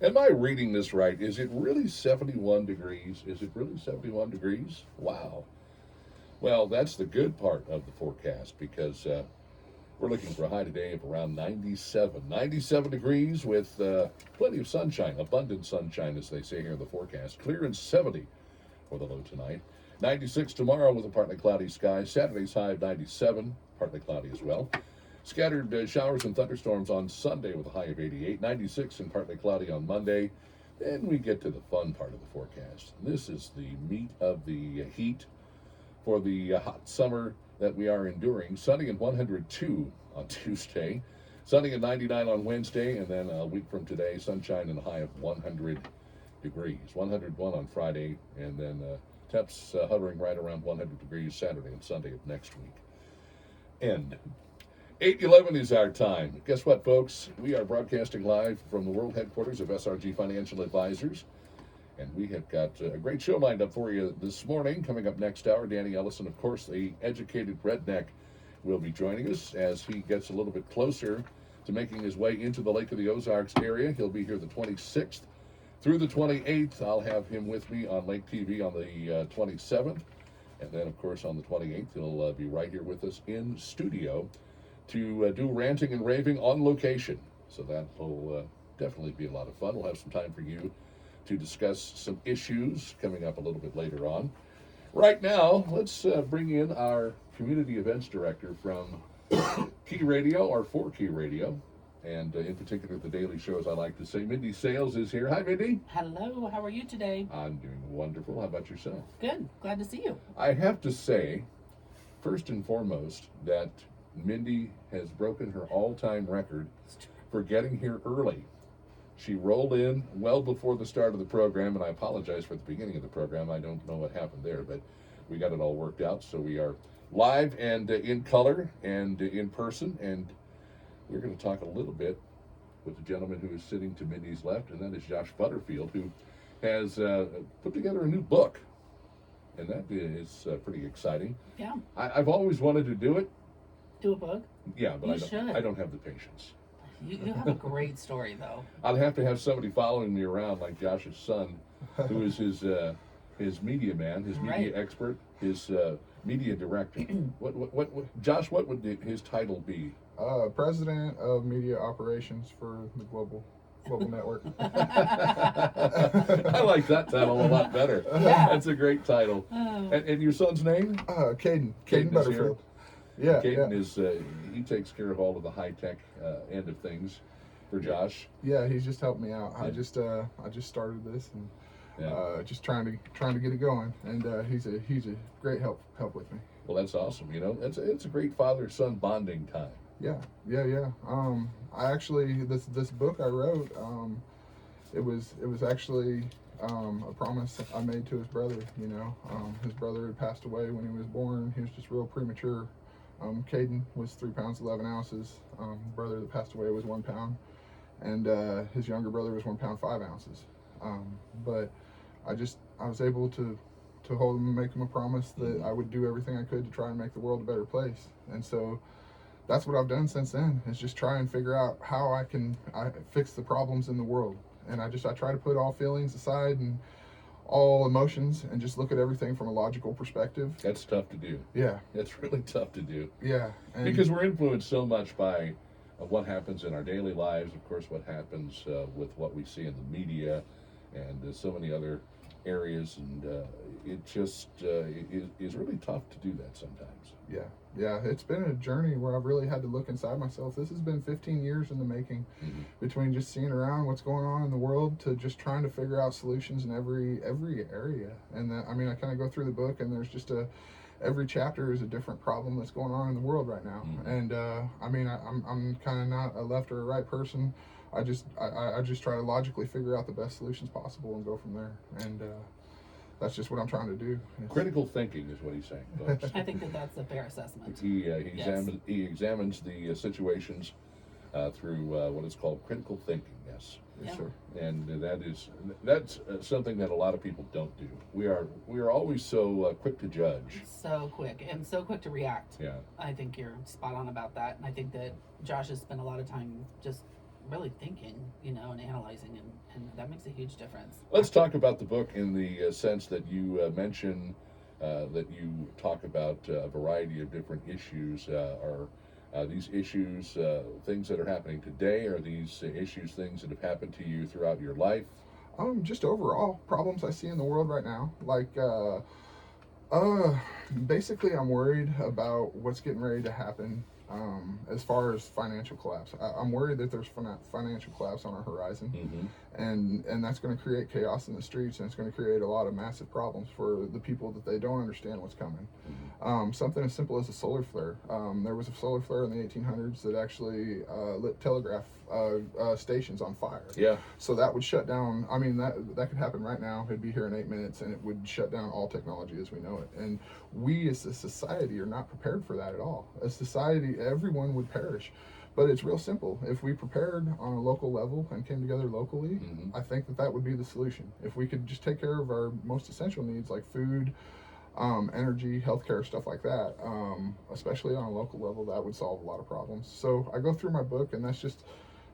Am I reading this right? Is it really 71 degrees? Is it really 71 degrees? Wow. Well, that's the good part of the forecast because we're looking for a high today of around 97. 97 degrees with plenty of sunshine, abundant sunshine, as they say here in the forecast. Clear and 70 for the low tonight. 96 tomorrow with a partly cloudy sky. Saturday's high of 97, partly cloudy as well. Scattered showers and thunderstorms on Sunday with a high of 88. 96 and partly cloudy on Monday. Then we get to the fun part of the forecast. This is the meat of the heat for the hot summer that we are enduring. Sunny and 102 on Tuesday. Sunny and 99 on Wednesday. And then a week from today, sunshine and a high of 100 degrees. 101 on Friday. And then temps hovering right around 100 degrees Saturday and Sunday of next week. And 8:11 is our time. Guess what, folks? We are broadcasting live from the world headquarters of SRG Financial Advisors. And we have got a great show lined up for you this morning. Coming up next hour, Danny Ellison, of course, the educated redneck, will be joining us as he gets a little bit closer to making his way into the Lake of the Ozarks area. He'll be here the 26th through the 28th. I'll have him with me on Lake TV on the 27th. And then, of course, on the 28th, he'll be right here with us in studio to do ranting and raving on location. So that will definitely be a lot of fun. We'll have some time for you to discuss some issues coming up a little bit later on. Right now, let's bring in our community events director from Key Radio, or for Key Radio, and in particular the Daily Show, as I like to say. Mindi Sales is here. Hi, Mindi. Hello, how are you today? I'm doing wonderful. How about yourself? Good, glad to see you. I have to say, first and foremost, that Mindi has broken her all-time record for getting here early. She rolled in well before the start of the program, and I apologize for the beginning of the program. I don't know what happened there, but we got it all worked out. So we are live and in color and in person, and we're going to talk a little bit with the gentleman who is sitting to Mindi's left, and that is Josh Butterfield, who has put together a new book, and that is pretty exciting. Yeah. I've always wanted to do it. Do a book? Yeah, but You should. I don't have the patience. You have a great story, though. I'll have to have somebody following me around, like Josh's son, who is his media man, his media Right. expert, his media director. What Josh? What would his title be? President of Media Operations for the Global Network. I like that title a lot better. Yeah. That's a great title. Oh. And your son's name? Caden Caden is Butterfield. Yeah, Caden yeah. is he takes care of all of the high tech end of things for Josh. Yeah, he's just helped me out. Yeah. I just started this and Yeah. just trying to get it going. And he's a great help with me. Well, that's awesome. You know, it's a great father-son bonding time. Yeah. I actually this book I wrote, it was actually a promise I made to his brother. You know, his brother had passed away when he was born. He was just real premature. Caden was 3 pounds 11 ounces. Brother that passed away was 1 pound, and his younger brother was 1 pound 5 ounces. But I was able to hold him and make him a promise that I would do everything I could to try and make the world a better place. And so that's what I've done since then, is just try and figure out how I fix the problems in the world. And I try to put all feelings aside and all emotions and just look at everything from a logical perspective. That's tough to do. Yeah. It's really tough to do. Yeah. And Because we're influenced so much by what happens in our daily lives, of course, what happens with what we see in the media and so many other areas, and it just is really tough to do that sometimes. Yeah, it's been a journey where I've really had to look inside myself. This has been 15 years in the making, between just seeing around what's going on in the world to just trying to figure out solutions in every area. And that, I mean, I kind of go through the book, and there's just every chapter is a different problem that's going on in the world right now. And I mean, I'm kind of not a left or a right person. I just try to logically figure out the best solutions possible and go from there. And that's just what I'm trying to do. Critical thinking is what he's saying, folks. I think that's a fair assessment. He examines the situations through what is called critical thinking. Yes, Yeah. Sure. and that's something that a lot of people don't do. We are always so quick to judge. So quick and so quick to react. Yeah. I think you're spot on about that. And I think that Josh has spent a lot of time just really thinking, and analyzing, and that makes a huge difference. Let's talk about the book in the sense that you mention that you talk about a variety of different issues. Are these issues things that are happening today? Are these issues things that have happened to you throughout your life? Just overall problems I see in the world right now. Like, basically, I'm worried about what's getting ready to happen. As far as financial collapse, I'm worried that there's financial collapse on our horizon, and that's going to create chaos in the streets, and it's going to create a lot of massive problems for the people that they don't understand what's coming. Something as simple as a solar flare. There was a solar flare in the 1800s that actually lit telegraph stations on fire. Yeah. So that would shut down. I mean, that could happen right now. It'd be here in 8 minutes, and it would shut down all technology as we know it. And we, as a society, are not prepared for that at all. As society, everyone would perish. But it's real simple. If we prepared on a local level and came together locally, I think that would be the solution. If we could just take care of our most essential needs like food, energy, healthcare, stuff like that, especially on a local level, that would solve a lot of problems. So I go through my book, and that's just,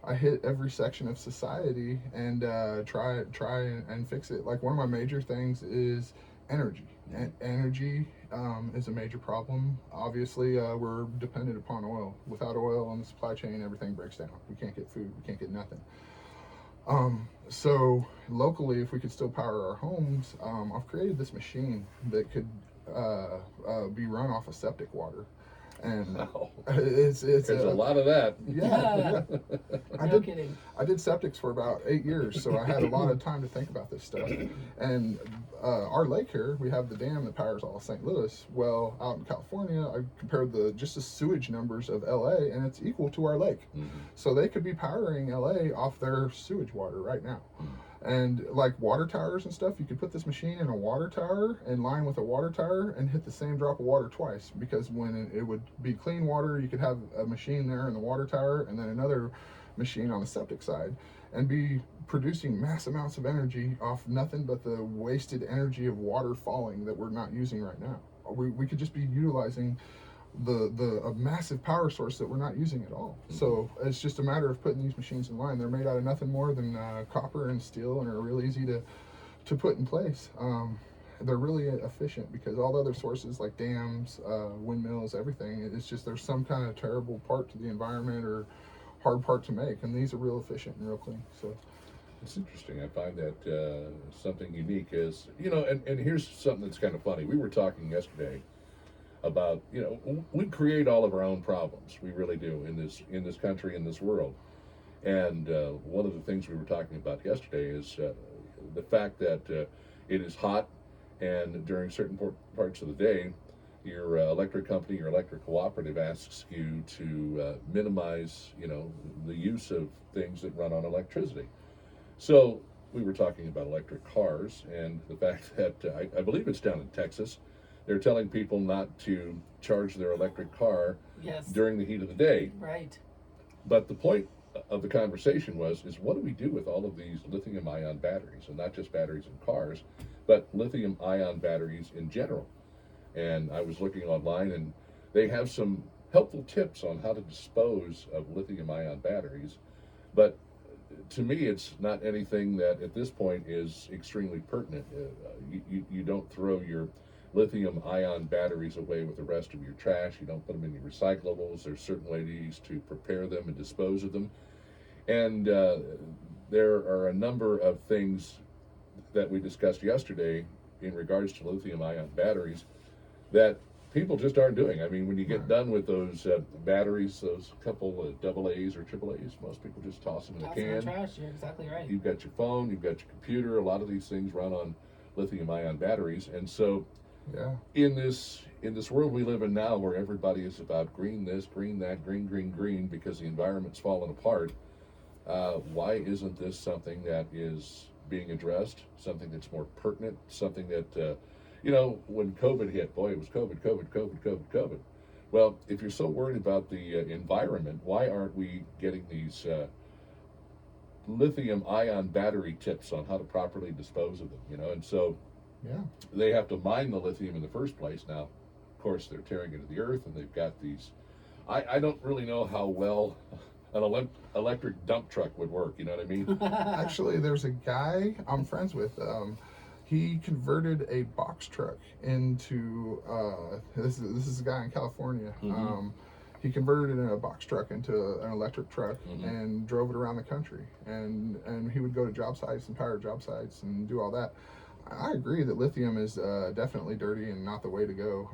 I hit every section of society and try and fix it. Like, one of my major things is energy. Energy is a major problem. Obviously, we're dependent upon oil. Without oil on the supply chain, everything breaks down. We can't get food. We can't get nothing. So locally, if we could still power our homes, I've created this machine that could be run off of septic water. And it's There's a lot of that. Yeah. No kidding. I did septics for about 8 years, so I had a lot of time to think about this stuff. And our lake here, we have the dam that powers all of St. Louis. Well, out in California, I compared just the sewage numbers of LA, and it's equal to our lake. So they could be powering LA off their sewage water right now. And like water towers and stuff, you could put this machine in a water tower in line with a water tower and hit the same drop of water twice, because when it would be clean water, you could have a machine there in the water tower and then another machine on the septic side, and be producing mass amounts of energy off nothing but the wasted energy of water falling that we're not using right now. We could just be utilizing a massive power source that we're not using at all. So it's just a matter of putting these machines in line. They're made out of nothing more than copper and steel, and are really easy to put in place. They're really efficient, because all the other sources like dams, windmills, everything, it's just there's some kind of terrible part to the environment or hard part to make, and these are real efficient and real clean. So it's interesting. I find that something unique is, and here's something that's kind of funny. We were talking yesterday about, we create all of our own problems. We really do in this country, in this world. And one of the things we were talking about yesterday is the fact that it is hot, and during certain parts of the day, your electric company, your electric cooperative asks you to minimize, the use of things that run on electricity. So we were talking about electric cars, and the fact that I believe it's down in Texas, they're telling people not to charge their electric car during the heat of the day. Right. But the point of the conversation is what do we do with all of these lithium-ion batteries, and not just batteries in cars, but lithium-ion batteries in general. And I was looking online, and they have some helpful tips on how to dispose of lithium-ion batteries. But to me, it's not anything that at this point is extremely pertinent. You don't throw your lithium-ion batteries away with the rest of your trash. You don't put them in your recyclables. There's certain ways to prepare them and dispose of them. And there are a number of things that we discussed yesterday in regards to lithium-ion batteries that people just aren't doing. I mean, when you get done with those batteries, those couple of AA's or AAA's, most people just toss them in a can. In the trash. You're exactly right. You've got your phone, you've got your computer. A lot of these things run on lithium-ion batteries, and so in this world we live in now, where everybody is about green this, green that, green, because the environment's falling apart, why isn't this something that is being addressed, something that's more pertinent, something that, when COVID hit, boy, it was COVID. Well, if you're so worried about the environment, why aren't we getting these lithium-ion battery tips on how to properly dispose of them, And so they have to mine the lithium in the first place. Now, of course, they're tearing into the earth, and they've got these, I don't really know how well electric dump truck would work. You know what I mean? Actually, there's a guy I'm friends with. He converted a box truck into this is a guy in California. He converted a box truck into an electric truck and drove it around the country. And he would go to job sites and power job sites and do all that. I agree that lithium is definitely dirty and not the way to go.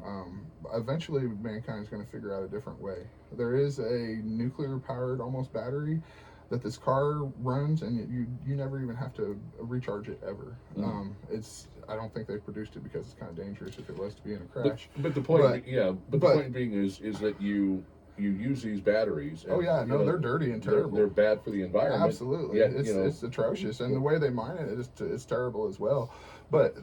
Eventually, mankind is going to figure out a different way. There is a nuclear-powered almost battery that this car runs, and you never even have to recharge it ever. I don't think they produced it because it's kind of dangerous if it was to be in a crash. But the point, the point being is that you use these batteries. And, oh yeah, no, they're dirty and terrible. They're bad for the environment. Absolutely, it's atrocious, and the way they mine it is terrible as well. But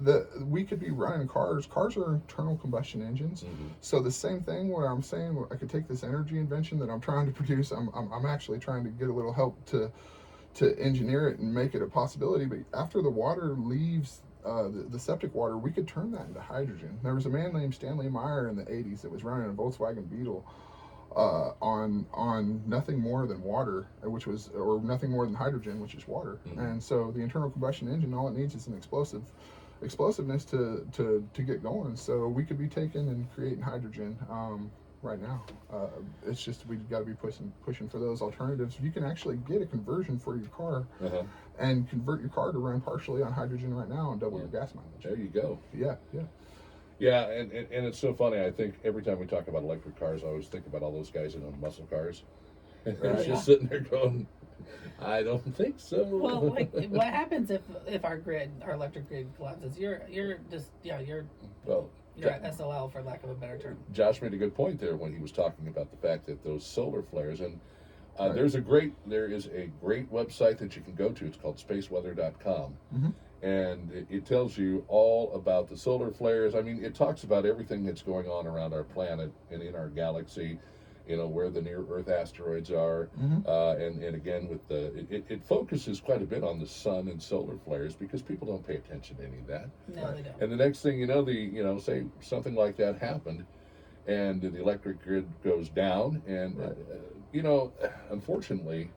we could be running cars. Cars are internal combustion engines, so the same thing. Where I'm saying I could take this energy invention that I'm trying to produce. I'm actually trying to get a little help to engineer it and make it a possibility. But after the water leaves the septic water, we could turn that into hydrogen. There was a man named Stanley Meyer in the 80s that was running a Volkswagen Beetle on nothing more than water, or nothing more than hydrogen, which is water. And so the internal combustion engine, all it needs is an explosiveness to get going. So we could be taking and creating hydrogen right now. It's just we've got to be pushing for those alternatives. You can actually get a conversion for your car and convert your car to run partially on hydrogen right now and double your gas mileage. There you go. Yeah, and it's so funny. I think every time we talk about electric cars, I always think about all those guys in muscle cars. And they're just sitting there going, I don't think so. Well, like, what happens if our electric grid collapses? You're at SOL, for lack of a better term. Josh made a good point there when he was talking about the fact that those solar flares, and there is a great website that you can go to. It's called spaceweather.com. And it tells you all about the solar flares. I mean, it talks about everything that's going on around our planet and in our galaxy, where the near-Earth asteroids are. And again, with it focuses quite a bit on the sun and solar flares because people don't pay attention to any of that. No, they don't. And the next thing you know, say something like that happened, and the electric grid goes down, and unfortunately,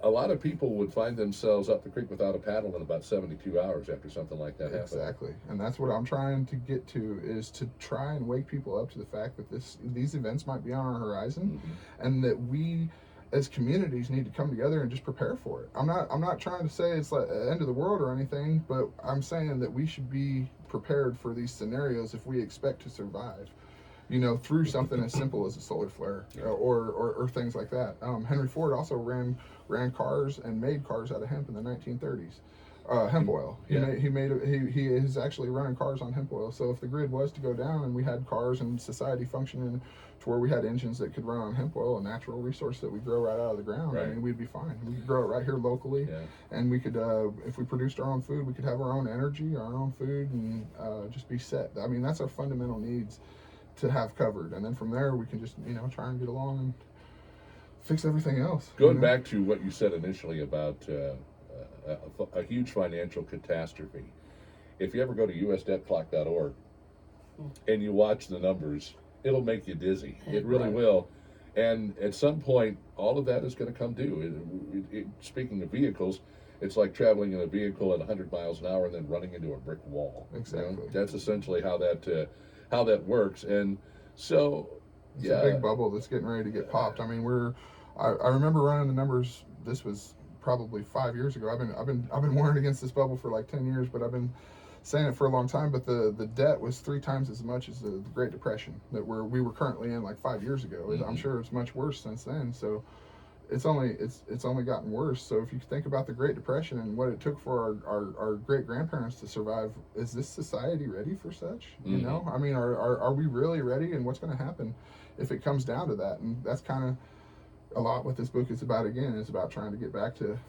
a lot of people would find themselves up the creek without a paddle in about 72 hours after something like that happened. Exactly, and that's what I'm trying to get to, is to try and wake people up to the fact that these events might be on our horizon, and that we as communities need to come together and just prepare for it. I'm not trying to say it's like the end of the world or anything, but I'm saying that we should be prepared for these scenarios if we expect to survive. Through something as simple as a solar flare or things like that. Henry Ford also ran cars and made cars out of hemp in the 1930s. Hemp oil. He is actually running cars on hemp oil. So if the grid was to go down and we had cars and society functioning to where we had engines that could run on hemp oil, a natural resource that we grow right out of the ground, I mean, we'd be fine. We could grow it right here locally, and we could, if we produced our own food, we could have our own energy, our own food, and just be set. I mean, that's our fundamental needs to have covered, and then from there we can just try and get along and fix everything else. Going back to what you said initially about a huge financial catastrophe, if you ever go to usdebtclock.org and you watch the numbers, it'll make you dizzy. It really will. And at some point, all of that is going to come due. Speaking of vehicles, it's like traveling in a vehicle at 100 miles an hour and then running into a brick wall. Exactly. That's essentially how that works. And so it's a big bubble that's getting ready to get popped. I mean, I remember running the numbers. This was probably 5 years ago. I've been warning against this bubble for like 10 years, but I've been saying it for a long time. But the debt was 3 times as much as the Great Depression that we were currently in like 5 years ago. I'm sure it's much worse since then. So it's only gotten worse. So if you think about the Great Depression and what it took for our great grandparents to survive, is this society ready for such? I mean, are we really ready? And what's going to happen if it comes down to that? And that's kind of a lot what this book is about. Again, is about trying to get back to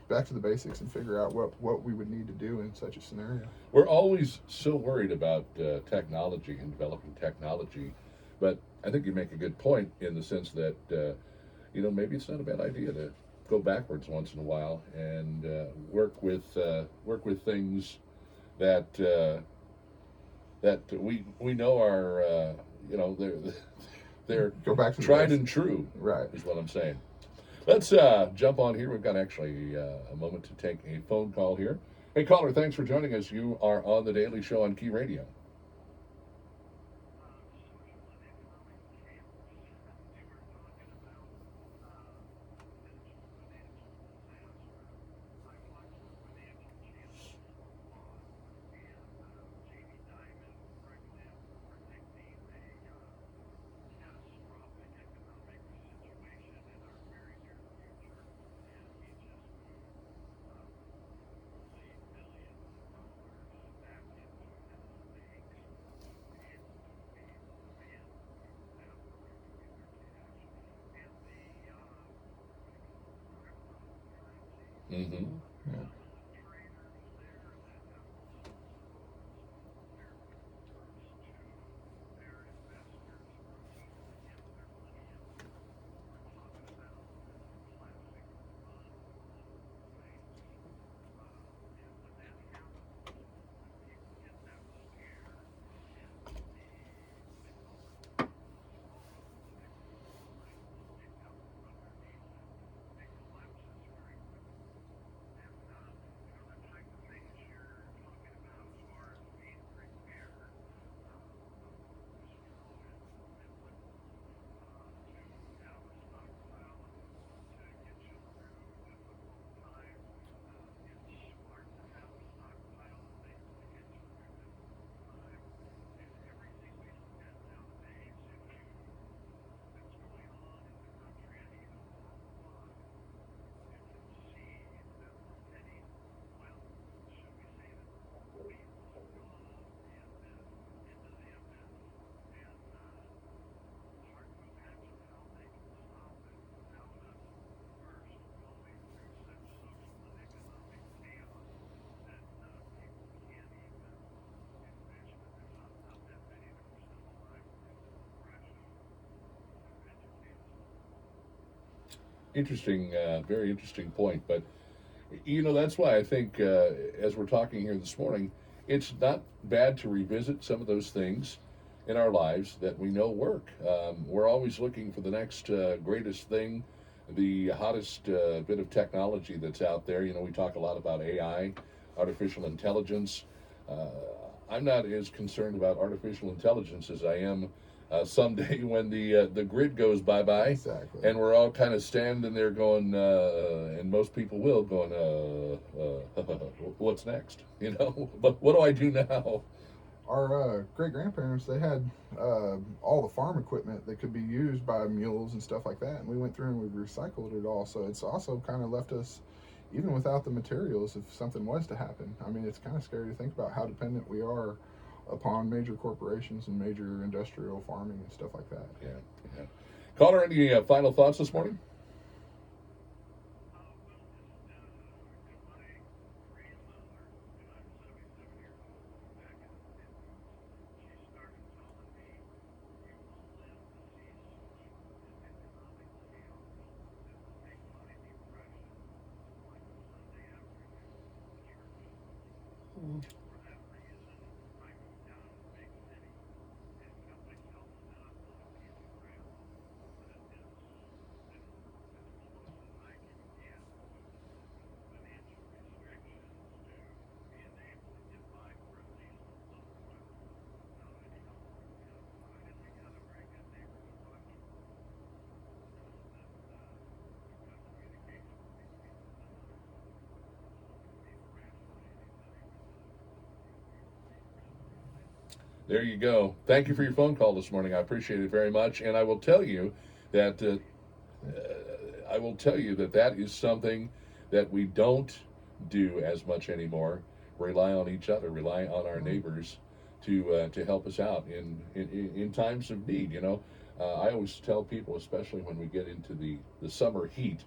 the basics and figure out what we would need to do in such a scenario. We're always so worried about technology and developing technology, but I think you make a good point in the sense that maybe it's not a bad idea to go backwards once in a while and work with things that we know are They're go back to the tried basics. and true, Right. is what I'm saying. Let's jump on here. We've got actually a moment to take a phone call here. Hey, caller, thanks for joining us. You are on the Daily Show on Key Radio. Mm-hmm. Yeah. Interesting, very interesting point. But, that's why I think as we're talking here this morning, it's not bad to revisit some of those things in our lives that we know work. We're always looking for the next greatest thing, the hottest bit of technology that's out there. We talk a lot about AI, artificial intelligence. Uh, I'm not as concerned about artificial intelligence as I am someday when the grid goes bye bye, Exactly. and we're all kind of standing there going, and most people will going, what's next? But what do I do now? Our great grandparents, they had all the farm equipment that could be used by mules and stuff like that, and we went through and we recycled it all. So it's also kind of left us, even without the materials, if something was to happen. I mean, it's kind of scary to think about how dependent we are upon major corporations and major industrial farming and stuff like that. Yeah, yeah. Caller, any final thoughts this morning? Mm. There you go. Thank you for your phone call this morning. I appreciate it very much. And I will tell you that that is something that we don't do as much anymore. Rely on each other. Rely on our neighbors to help us out in times of need. I always tell people, especially when we get into the summer heat,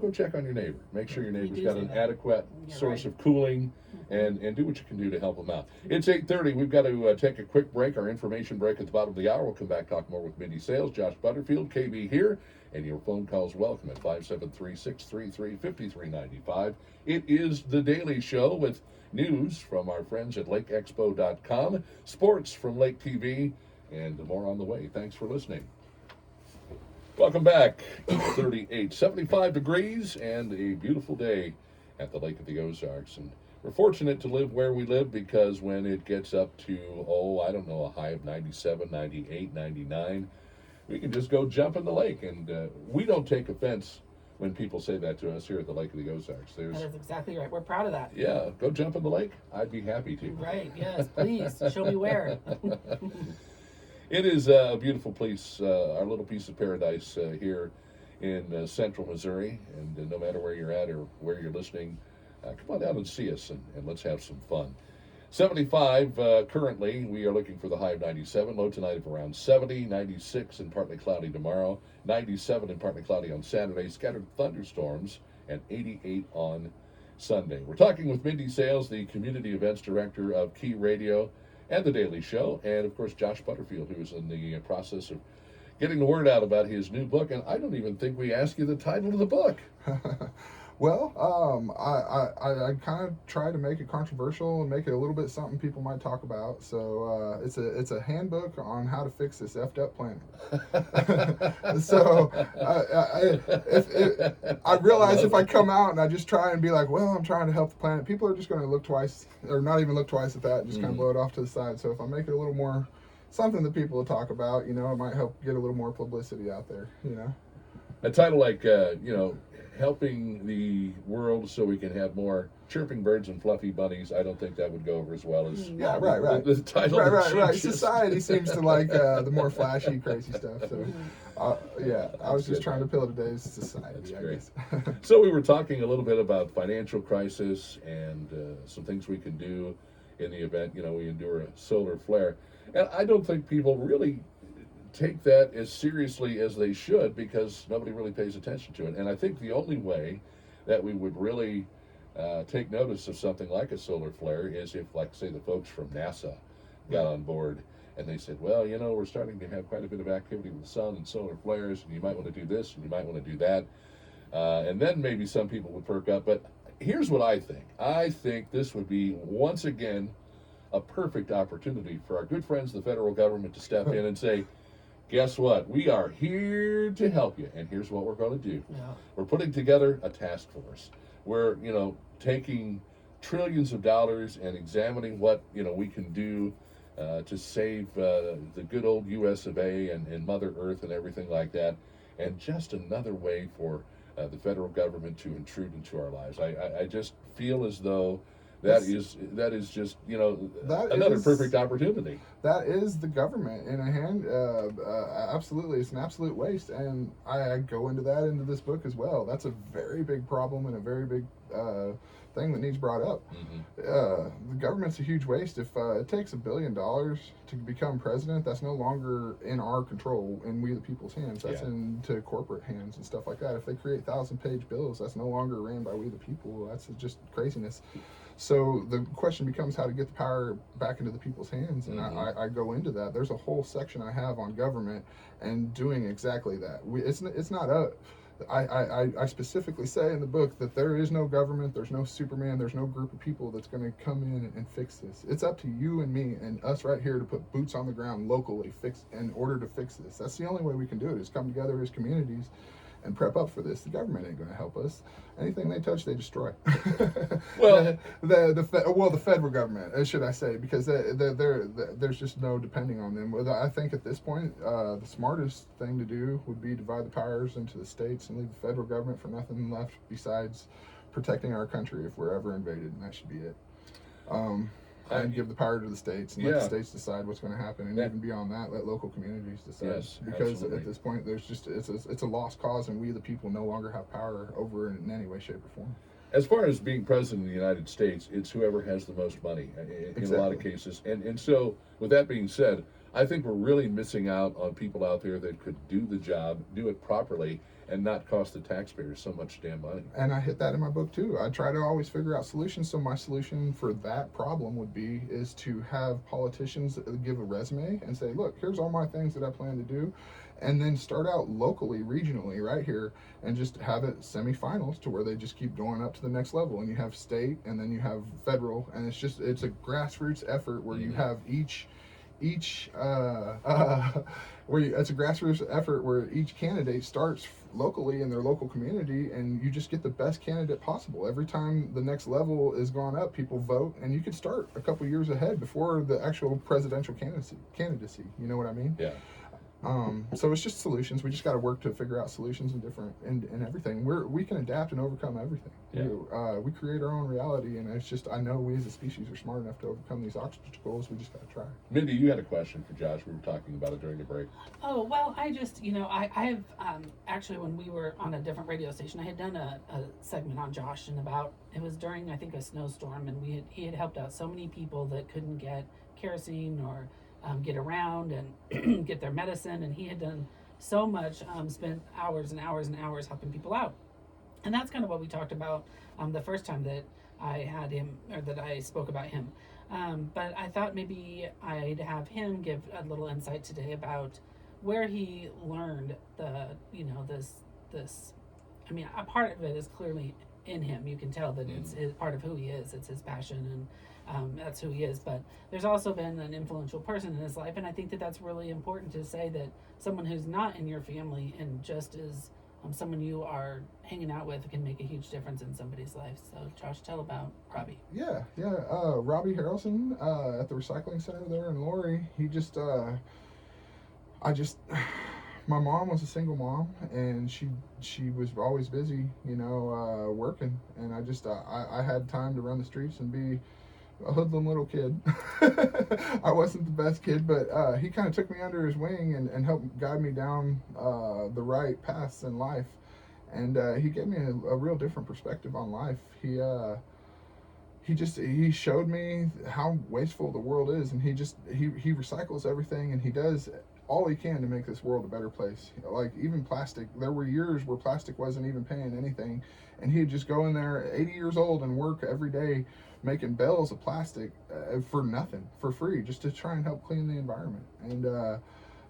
go check on your neighbor. Make sure your neighbor's do got say an that. adequate You're source right. of cooling, and do what you can do to help them out. It's 8:30. We've got to take a quick break, our information break at the bottom of the hour. We'll come back, talk more with Mindi Sales. Josh Butterfield, KB here, and your phone calls welcome at 573-633-5395. It is The Daily Show with news from our friends at LakeExpo.com, sports from Lake TV, and more on the way. Thanks for listening. Welcome back. 38, 75 degrees, and a beautiful day at the Lake of the Ozarks. And we're fortunate to live where we live because when it gets up to, I don't know, a high of 97, 98, 99, we can just go jump in the lake. And we don't take offense when people say that to us here at the Lake of the Ozarks. That is exactly right. We're proud of that. Yeah, go jump in the lake. I'd be happy to. Right, yes, please. Show me where. It is a beautiful place, our little piece of paradise here in central Missouri. And no matter where you're at or where you're listening, come on down and see us and let's have some fun. 75 currently. We are looking for the high of 97. Low tonight of around 70. 96 and partly cloudy tomorrow. 97 and partly cloudy on Saturday. Scattered thunderstorms and 88 on Sunday. We're talking with Mindi Sales, the Community Events Director of Key Radio and The Daily Show, and of course Josh Butterfield, who is in the process of getting the word out about his new book. And I don't even think we asked you the title of the book. Well, I kind of try to make it controversial and make it a little bit something people might talk about. So it's a handbook on how to fix this effed up planet. So I realize if I come out and I just try and be like, well, I'm trying to help the planet, people are just going to look twice, or not even look twice at that, and just kind of blow it off to the side. So if I make it a little more something that people will talk about, it might help get a little more publicity out there. A title like, helping the world so we can have more chirping birds and fluffy bunnies, I don't think that would go over as well as right. The title. Right. Society seems to like the more flashy, crazy stuff. So, I was just trying to appeal to today's society. That's great. So we were talking a little bit about financial crisis and some things we can do in the event, we endure a solar flare. And I don't think people really take that as seriously as they should because nobody really pays attention to it. And I think the only way that we would really take notice of something like a solar flare is if, like, say, the folks from NASA got on board and they said, well, we're starting to have quite a bit of activity with the sun and solar flares, and you might want to do this and you might want to do that. And then maybe some people would perk up. But here's what I think. I think this would be, once again, a perfect opportunity for our good friends, the federal government, to step in and say, guess what? We are here to help you, and here's what we're going to do. Yeah. We're putting together a task force. We're, taking trillions of dollars and examining what, we can do to save the good old U.S. of A. and Mother Earth and everything like that, and just another way for the federal government to intrude into our lives. I just feel as though that is just another perfect opportunity. That is the government in a hand. Absolutely, it's an absolute waste, and I go into this book as well. That's a very big problem and a very big thing that needs brought up. The government's a huge waste. If it takes $1 billion to become president, that's no longer in our control, in we the people's hands. That's into corporate hands and stuff like that. If they create 1,000-page bills, that's no longer ran by we the people. That's just craziness. So the question becomes how to get the power back into the people's hands, and I go into that. There's a whole section I have on government and doing exactly that. I specifically say in the book that there is no government, there's no Superman, there's no group of people that's going to come in and fix this. It's up to you and me and us right here to put boots on the ground locally in order to fix this. That's the only way we can do it, is come together as communities and prep up for this. The government ain't going to help us. Anything they touch, they destroy. Well, the federal government, should I say, because there's just no depending on them. I think at this point, the smartest thing to do would be divide the powers into the states and leave the federal government for nothing left besides protecting our country if we're ever invaded, and that should be it. And give the power to the states and let the states decide what's going to happen, and even beyond that, let local communities decide. Yes, because absolutely. at this point, it's a lost cause, and we the people no longer have power over it in any way, shape, or form. As far as being president of the United States, it's whoever has the most money in a lot of cases. And so, with that being said, I think we're really missing out on people out there that could do the job, do it properly, and not cost the taxpayers so much damn money. And I hit that in my book too. I try to always figure out solutions. So my solution for that problem is to have politicians give a resume and say, look, here's all my things that I plan to do. And then start out locally, regionally, right here, and just have it semifinals to where they just keep going up to the next level. And you have state, and then you have federal, and it's a grassroots effort where you have each each it's a grassroots effort where each candidate starts locally in their local community, and you just get the best candidate possible. Every time the next level is gone up, people vote, and you could start a couple years ahead before the actual presidential candidacy. You know what I mean? Yeah. So it's just solutions. We just got to work to figure out solutions in everything. We can adapt and overcome everything. Yeah. We create our own reality, and it's just, I know we as a species are smart enough to overcome these obstacles. We just got to try. Mindy, you had a question for Josh. We were talking about it during the break. Oh, well, I just, I have, actually, when we were on a different radio station, I had done a segment on Josh, and it was during, I think, a snowstorm, and he had helped out so many people that couldn't get kerosene or get around and get their medicine, and he had done so much, spent hours and hours and hours helping people out. And that's kind of what we talked about the first time that I had him, or that I spoke about him. But I thought maybe I'd have him give a little insight today about where he learned this. I mean, a part of it is clearly in him. You can tell that it's part of who he is. It's his passion, and that's who he is. But there's also been an influential person in his life, and I think that that's really important to say, that someone who's not in your family and just is someone you are hanging out with can make a huge difference in somebody's life. So, Josh, tell about Robbie. Yeah. Robbie Harrelson at the recycling center there in Lori. He just, my mom was a single mom, and she was always busy, working, and I had time to run the streets and be a hoodlum little kid. I wasn't the best kid, but he kind of took me under his wing and helped guide me down the right paths in life. And he gave me a real different perspective on life. He showed me how wasteful the world is, and he recycles everything, and he does all he can to make this world a better place. Like, even plastic, there were years where plastic wasn't even paying anything, and he'd just go in there 80 years old and work every day making bales of plastic for nothing, for free, just to try and help clean the environment. And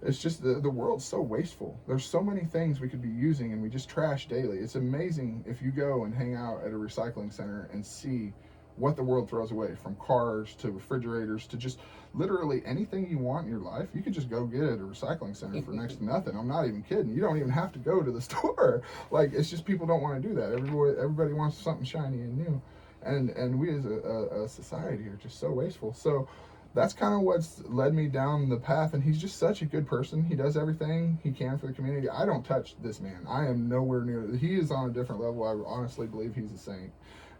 it's just the world's so wasteful. There's so many things we could be using, and we just trash daily. It's amazing if you go and hang out at a recycling center and see what the world throws away, from cars to refrigerators to just literally anything you want in your life. You could just go get it at a recycling center for next to nothing. I'm not even kidding. You don't even have to go to the store. Like, it's just people don't want to do that. Everybody wants something shiny and new. And we as a society are just so wasteful. So that's kind of what's led me down the path. And he's just such a good person. He does everything he can for the community. I don't touch this man. I am nowhere near. He is on a different level. I honestly believe he's a saint.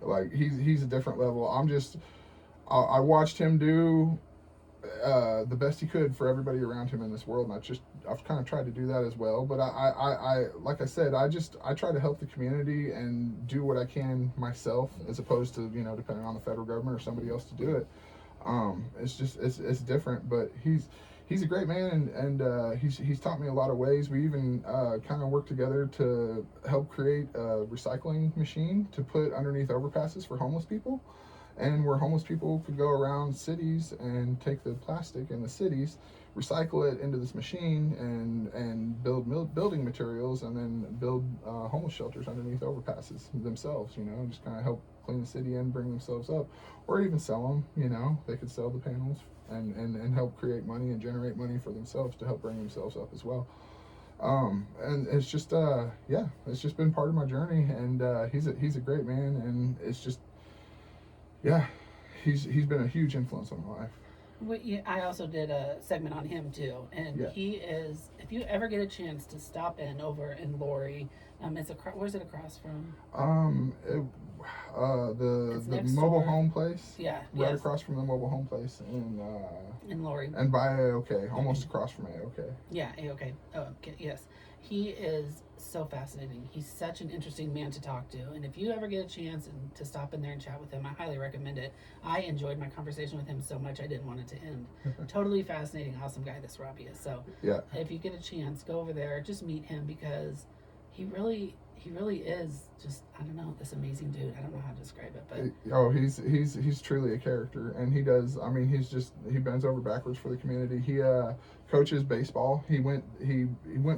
Like, he's a different level. I watched him do the best he could for everybody around him in this world, and I've kind of tried to do that as well. But I like I said, I try to help the community and do what I can myself, as opposed to depending on the federal government or somebody else to do it. It's different, but he's a great man, and he's taught me a lot of ways. We even kind of worked together to help create a recycling machine to put underneath overpasses for homeless people, and where homeless people could go around cities and take the plastic in the cities, recycle it into this machine, and build building materials, and then build homeless shelters underneath overpasses themselves, and just kind of help clean the city and bring themselves up, or even sell them. They could sell the panels and help create money and generate money for themselves to help bring themselves up as well. And it's just it's just been part of my journey, and he's a great man, and it's just he's been a huge influence on my life. I also did a segment on him too, and he is. If you ever get a chance to stop in over in Lori, where's it across from? The mobile home place. Yeah, right across from the mobile home place in Lori. And by AOK, almost across from AOK. Yeah, AOK. Oh, okay, yes. He is so fascinating. He's such an interesting man to talk to, and if you ever get a chance to stop in there and chat with him, I highly recommend it. I enjoyed my conversation with him so much I didn't want it to end. Totally fascinating, awesome guy this Robbie is. So if you get a chance, go over there, just meet him, because he really is just, I don't know, this amazing dude. I don't know how to describe it, but he's truly a character, and he bends over backwards for the community. He coaches baseball. He went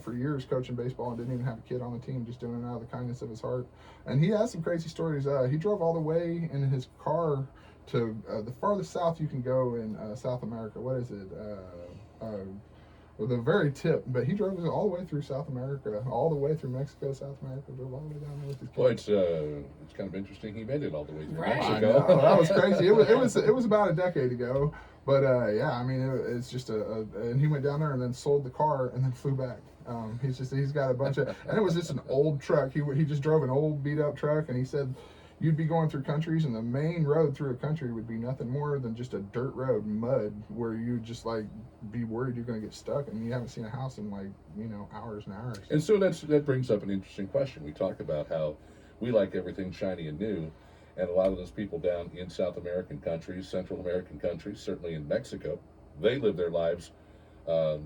for years coaching baseball and didn't even have a kid on the team, just doing it out of the kindness of his heart. And he has some crazy stories. He drove all the way in his car to the farthest south you can go in South America. What is it? Well, the very tip, but he drove all the way through South America, all the way through Mexico, South America, drove all the way down there with his kids. Well, it's kind of interesting. He made it all the way through Right. I Mexico. know, that was crazy. It was about a decade ago, but yeah, I mean, it's just and he went down there and then sold the car and then flew back. He's got a bunch of, and it was just an old truck. He just drove an old beat up truck, and he said you'd be going through countries, and the main road through a country would be nothing more than just a dirt road, mud, where you just like be worried you're going to get stuck, and you haven't seen a house in like hours and hours. And so that brings up an interesting question. We talk about how we like everything shiny and new, and a lot of those people down in South American countries, Central American countries, certainly in Mexico, they live their lives. A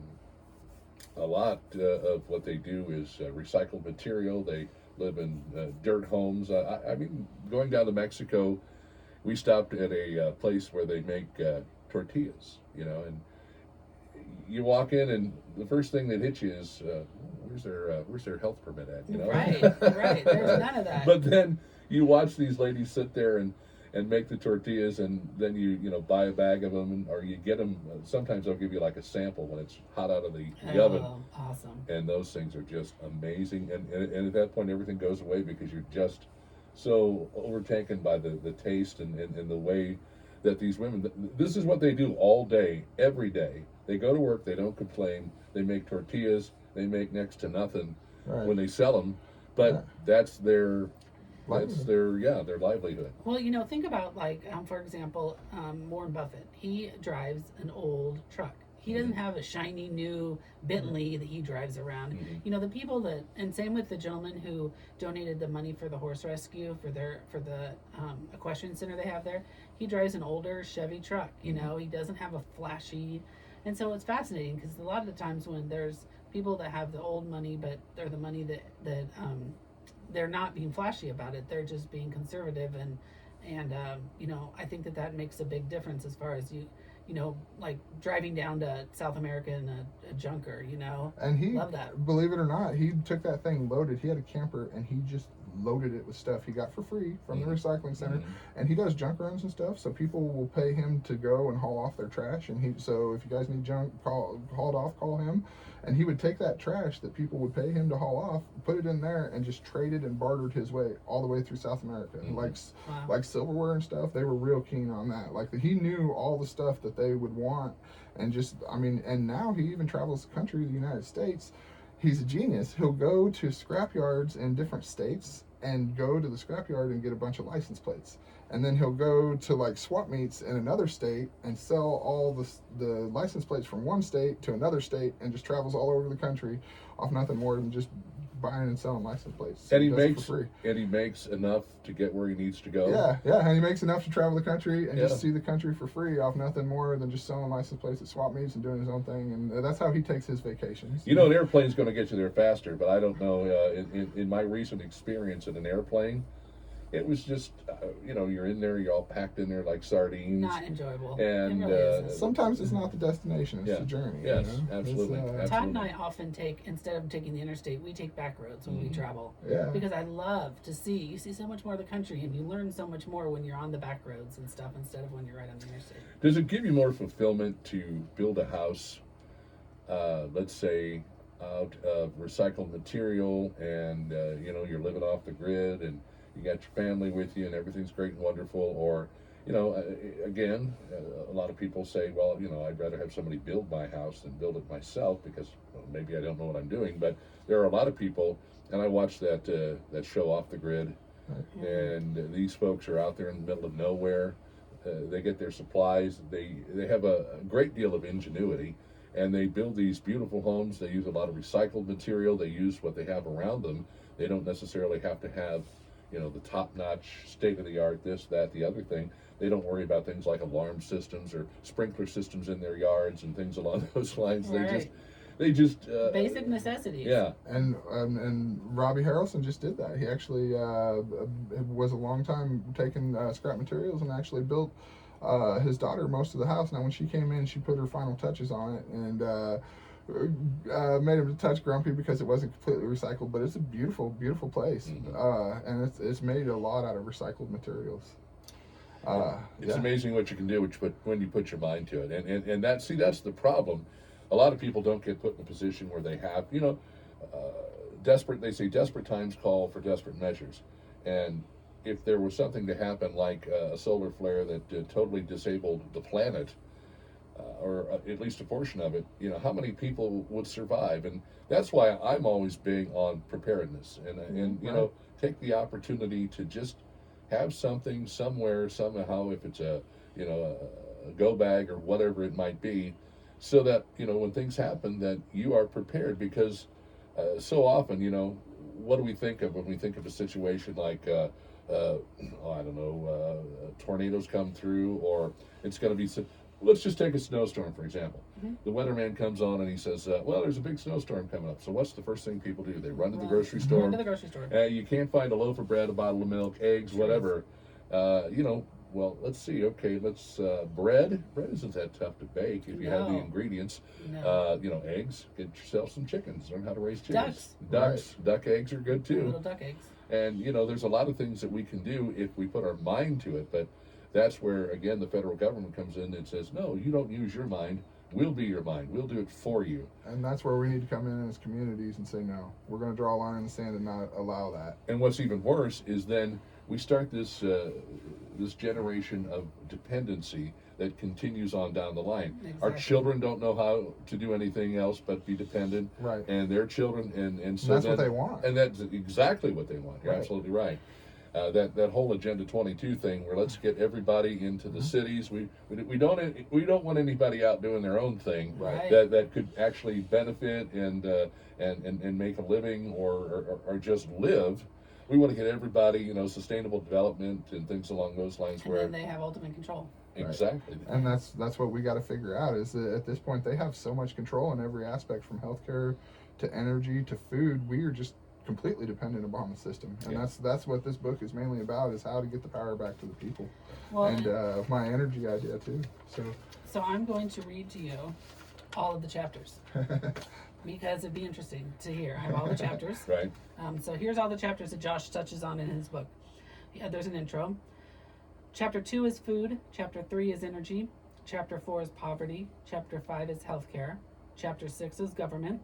lot of what they do is recycled material. They live in dirt homes. I mean, going down to Mexico, we stopped at a place where they make tortillas, and you walk in, and the first thing that hits you is where's their health permit at? Right. There's none of that. But then you watch these ladies sit there and make the tortillas, and then you buy a bag of them, or you get them. Sometimes they'll give you like a sample when it's hot out of the oven. Awesome. And those things are just amazing. And at that point, everything goes away because you're just so overtaken by the taste and the way that these women, this is what they do all day, every day. They go to work, they don't complain, they make tortillas, they make next to nothing when they sell them, but that's their livelihood. Well, think about for example, Warren Buffett. He drives an old truck. He doesn't have a shiny new Bentley that he drives around. Mm-hmm. The people that, and same with the gentleman who donated the money for the horse rescue for the equestrian center they have there. He drives an older Chevy truck. He doesn't have a flashy, and so it's fascinating because a lot of the times when there's people that have the old money, but they're the money that they're not being flashy about it. They're just being conservative, and I think that makes a big difference as far as like driving down to South America in a junker. And he, love that. Believe it or not, he took that thing loaded. He had a camper, and he just loaded it with stuff he got for free from the recycling center. And he does junk runs and stuff, so people will pay him to go and haul off their trash. And so if you guys need junk hauled off, call him. And he would take that trash that people would pay him to haul off, put it in there, and just traded and bartered his way all the way through South America. Like silverware and stuff, they were real keen on that. He knew all the stuff that they would want, and and now he even travels the country, the United States. He's a genius. He'll go to scrap yards in different states and go to the scrapyard and get a bunch of license plates. And then he'll go to swap meets in another state and sell all the license plates from one state to another state, and just travels all over the country off nothing more than just buying and selling license plates. And he makes enough to get where he needs to go. Yeah, and he makes enough to travel the country and just see the country for free off nothing more than just selling license plates at swap meets and doing his own thing. And that's how he takes his vacations. An airplane's going to get you there faster, but I don't know. In my recent experience in an airplane, it was just, you're in there, you're all packed in there like sardines. Not enjoyable. And it really isn't. Sometimes it's not the destination, it's the journey. Yes, absolutely. Todd and I often instead of taking the interstate, we take back roads when we travel. Yeah. Because I love to you see so much more of the country, and you learn so much more when you're on the back roads and stuff instead of when you're right on the interstate. Does it give you more fulfillment to build a house, let's say, out of recycled material, and you're living off the grid, and you got your family with you, and everything's great and wonderful? Or, again, a lot of people say, well, I'd rather have somebody build my house than build it myself because maybe I don't know what I'm doing. But there are a lot of people, and I watch that show Off the Grid, and these folks are out there in the middle of nowhere. They get their supplies. They have a great deal of ingenuity, and they build these beautiful homes. They use a lot of recycled material. They use what they have around them. They don't necessarily have to have the top-notch, state-of-the-art, this, that, the other thing. They don't worry about things like alarm systems or sprinkler systems in their yards and things along those lines. Right. They just basic necessities. Yeah. And Robbie Harrelson just did that. He actually was a long time taking scrap materials and actually built his daughter most of the house. Now, when she came in, she put her final touches on it, and made him a touch grumpy because it wasn't completely recycled, but it's a beautiful, beautiful place. And it's made a lot out of recycled materials. It's Yeah. amazing what you can do when you put your mind to it, and that's the problem. A lot of people don't get put in a position where they have, desperate. They say desperate times call for desperate measures, and if there was something to happen like a solar flare that totally disabled the planet, or at least a portion of it, how many people would survive? And that's why I'm always big on preparedness, and Right. take the opportunity to just have something somewhere somehow, if it's a go bag or whatever it might be, so that when things happen that you are prepared. Because so often, what do we think of when we think of a situation like I don't know, tornadoes come through, or it's going to be. Let's just take a snowstorm, for example. Mm-hmm. The weatherman comes on and he says, well, there's a big snowstorm coming up. So what's the first thing people do? They run to the grocery store. Run to the grocery store. You can't find a loaf of bread, a bottle of milk, eggs, Sure whatever. Well, let's see. Okay, bread. Bread isn't that tough to bake if you have the No. ingredients. No. Eggs. Get yourself some chickens. Learn how to raise Ducks. chickens. Ducks. Duck eggs are good too. Little duck eggs. And there's a lot of things that we can do if we put our mind to it. But that's where, again, the federal government comes in and says, no, you don't use your mind. We'll be your mind. We'll do it for you. And that's where we need to come in as communities and say, no, we're going to draw a line in the sand and not allow that. And what's even worse is then we start this generation of dependency that continues on down the line. Exactly. Our children don't know how to do anything else but be dependent. Right. And their children, and so that's then, what they want. And that's exactly what they want. You're Right. absolutely right. That whole Agenda 22 thing, where let's get everybody into the cities. We don't want anybody out doing their own thing. Right. That could actually benefit and make a living or just live. We want to get everybody, sustainable development and things along those lines. And then they have ultimate control. Exactly. And that's what we got to figure out, is that at this point they have so much control in every aspect, from healthcare to energy to food. We are just completely dependent upon the system, and that's what this book is mainly about, is how to get the power back to the people. Well, And my energy idea too. So I'm going to read to you all of the chapters because it'd be interesting to hear. I have all the chapters. Right. So here's all the chapters that Josh touches on in his book. Yeah, there's an intro. Chapter 2 is food. Chapter 3 is energy. Chapter 4 is poverty. Chapter 5 is healthcare. Chapter 6 is government.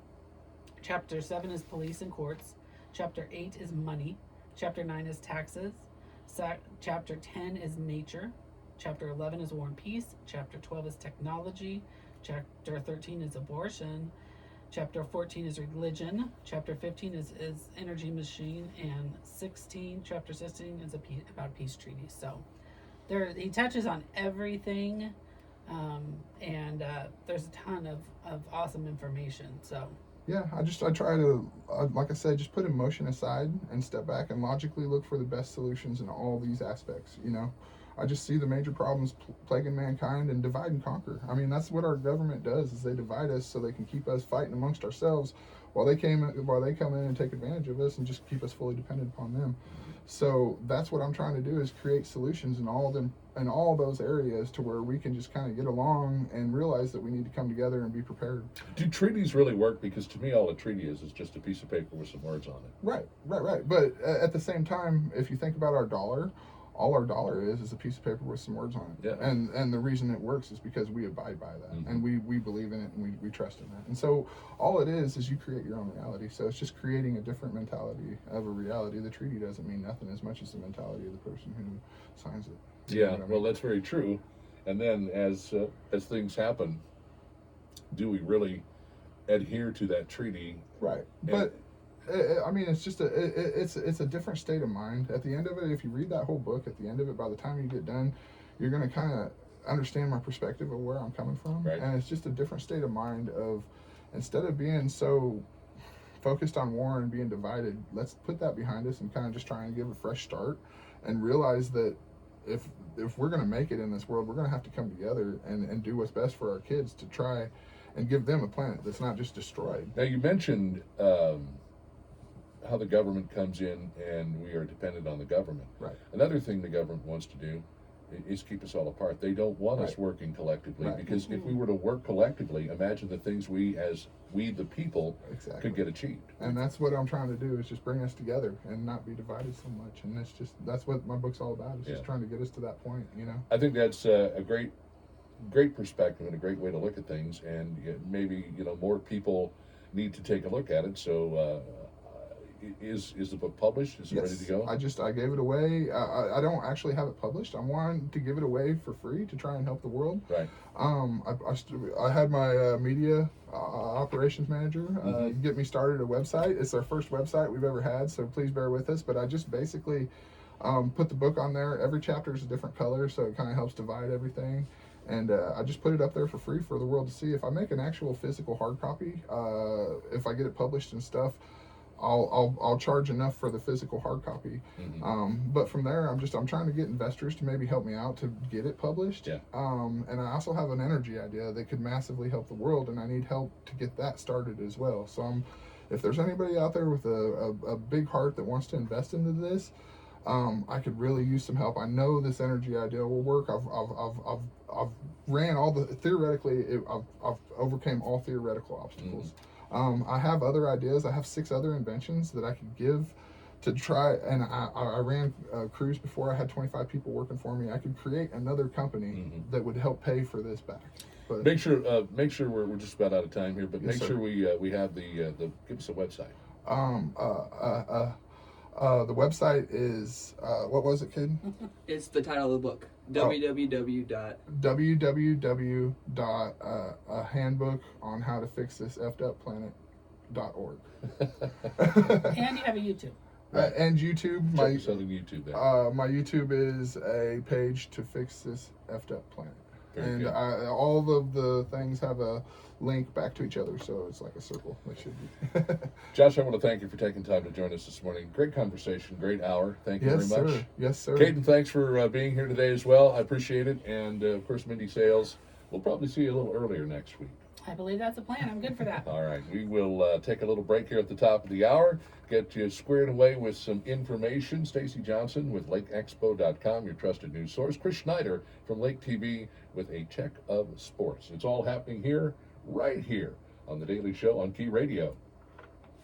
Chapter 7 is police and courts. Chapter 8 is money. Chapter 9 is taxes. Chapter 10 is nature. Chapter 11 is war and peace. Chapter 12 is technology. Chapter 13 is abortion. Chapter 14 is religion. Chapter 15 is energy machine. And chapter 16 is about peace treaty. So he touches on everything. And there's a ton of awesome information. So Yeah, I try to, like I said, just put emotion aside and step back and logically look for the best solutions in all these aspects. I just see the major problems plaguing mankind and divide and conquer. I mean, that's what our government does, is they divide us so they can keep us fighting amongst ourselves while they come in and take advantage of us and just keep us fully dependent upon them. So that's what I'm trying to do, is create solutions in all those areas, to where we can just kind of get along and realize that we need to come together and be prepared. Do treaties really work? Because to me, all a treaty is just a piece of paper with some words on it. Right. But at the same time, if you think about our dollar, all our dollar is a piece of paper with some words on it. Yeah. And the reason it works is because we abide by that, Mm-hmm. and we believe in it, and we trust in that. And so all it is you create your own reality. So it's just creating a different mentality of a reality. The treaty doesn't mean nothing as much as the mentality of the person who signs it. You know what I mean? Well, that's very true. And then as things happen, do we really adhere to that treaty? Right. But I mean, it's just it's a different state of mind. At the end of it, if you read that whole book, at the end of it, by the time you get done, you're going to kind of understand my perspective of where I'm coming from. Right. And it's just a different state of mind of, instead of being so focused on war and being divided, let's put that behind us and kind of just try and give a fresh start and realize that if we're going to make it in this world, we're going to have to come together and do what's best for our kids, to try and give them a planet that's not just destroyed. Now, you mentioned how the government comes in and we are dependent on the government. Right. Another thing the government wants to do is keep us all apart. They don't want us Right. working collectively, Right. because if we were to work collectively, imagine the things we the people Exactly. could get achieved. And that's what I'm trying to do, is just bring us together and not be divided so much. And that's what my book's all about, is just Yeah. trying to get us to that point, you know. I think that's a great perspective and a great way to look at things, and maybe more people need to take a look at it. So is the book published? Is it ready to go? I gave it away. I don't actually have it published. I'm wanting to give it away for free to try and help the world. Right. I had my media operations manager get me started a website. It's our first website we've ever had, so please bear with us. But I just basically put the book on there. Every chapter is a different color, so it kind of helps divide everything. And I just put it up there for free for the world to see. If I make an actual physical hard copy, if I get it published and stuff, I'll charge enough for the physical hard copy. But from there, I'm trying to get investors to maybe help me out to get it published. Yeah. And I also have an energy idea that could massively help the world, and I need help to get that started as well. So if there's anybody out there with a big heart that wants to invest into this, I could really use some help. I know this energy idea will work. I've ran all the I've overcame all theoretical obstacles. I have other ideas. I have 6 other inventions that I could give to try. And I ran a cruise before. I had 25 people working for me. I could create another company that would help pay for this back. But Make sure we're just about out of time here, but Yes, make sir. sure we have the give us a website. The website is what was it, kid? It's the title of the book. www. www.handbookonhowtofixthiseffedupplanet.org. And you have a YouTube. And YouTube. Check us out on YouTube there. My YouTube is a page to fix this effed up planet. Very And good. all of the things have a link back to each other, so it's like a circle. They should be. Josh, I want to thank you for taking time to join us this morning. Great conversation, great hour. Thank you Yes, very much. sir. Yes, sir. Caden, thanks for being here today as well. I appreciate it. And of course, Mindi Sales, we'll probably see you a little earlier next week. I believe that's a plan. I'm good for that. All right, we will take a little break here at the top of the hour, get you squared away with some information. Stacy Johnson with LakeExpo.com, your trusted news source. Chris Schneider from Lake TV with a check of sports. It's all happening here, right here, on The Daily Show on Key Radio.